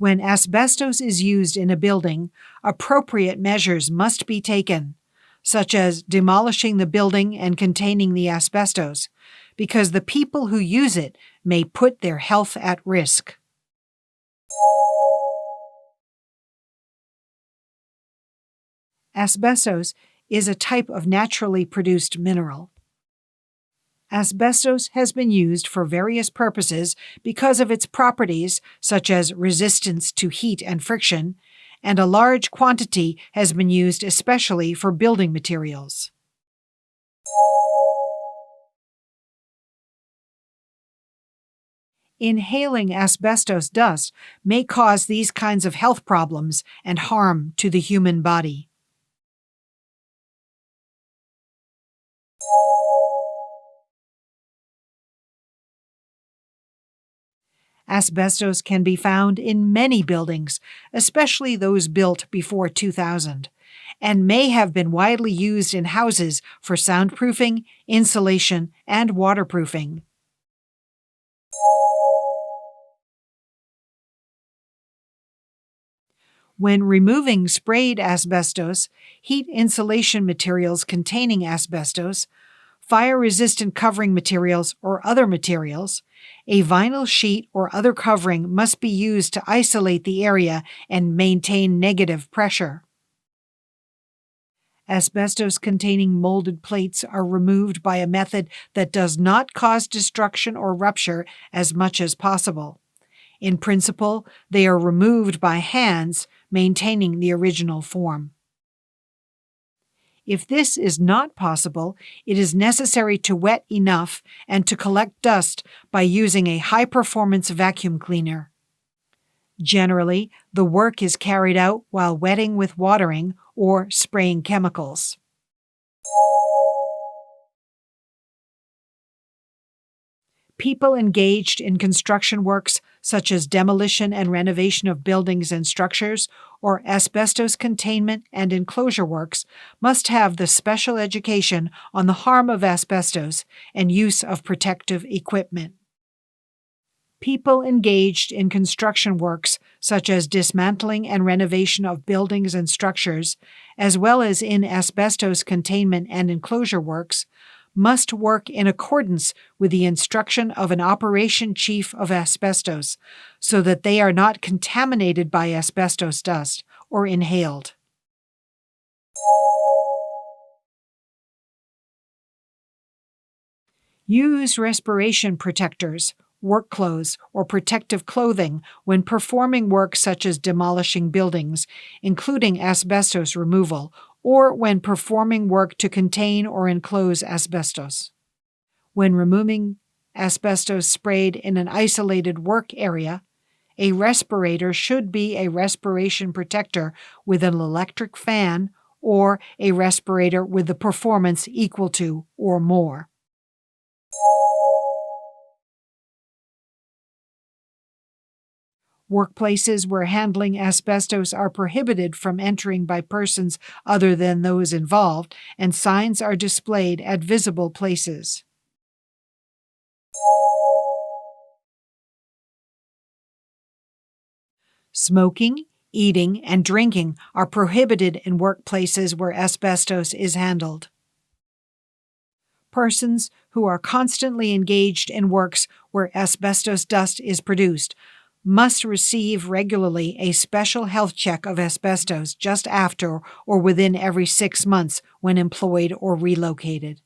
When asbestos is used in a building, appropriate measures must be taken, such as demolishing the building and containing the asbestos, because the people who use it may put their health at risk. Asbestos is a type of naturally produced mineral. Asbestos has been used for various purposes because of its properties such as resistance to heat and friction, and a large quantity has been used especially for building materials. Inhaling asbestos dust may cause these kinds of health problems and harm to the human body. Asbestos can be found in many buildings, especially those built before 2000, and may have been widely used in houses for soundproofing, insulation, and waterproofing. When removing sprayed asbestos, heat insulation materials containing asbestos, fire-resistant covering materials or other materials, a vinyl sheet or other covering must be used to isolate the area and maintain negative pressure. Asbestos-containing molded plates are removed by a method that does not cause destruction or rupture as much as possible. In principle, they are removed by hands, maintaining the original form. If this is not possible, it is necessary to wet enough and to collect dust by using a high-performance vacuum cleaner. Generally, the work is carried out while wetting with watering or spraying chemicals. People engaged in construction works such as demolition and renovation of buildings and structures, or asbestos containment and enclosure works, must have the special education on the harm of asbestos and use of protective equipment. People engaged in construction works such as dismantling and renovation of buildings and structures, as well as in asbestos containment and enclosure works, must work in accordance with the instruction of an operation chief of asbestos, so that they are not contaminated by asbestos dust or inhaled. Use respiration protectors, work clothes, or protective clothing when performing work such as demolishing buildings, including asbestos removal, or when performing work to contain or enclose asbestos. When removing asbestos sprayed in an isolated work area, a respirator should be a respiration protector with an electric fan or a respirator with the performance equal to or more. Workplaces where handling asbestos are prohibited from entering by persons other than those involved, and signs are displayed at visible places. Smoking, eating, and drinking are prohibited in workplaces where asbestos is handled. Persons who are constantly engaged in works where asbestos dust is produced must receive regularly a special health check of asbestos just after or within every 6 months when employed or relocated.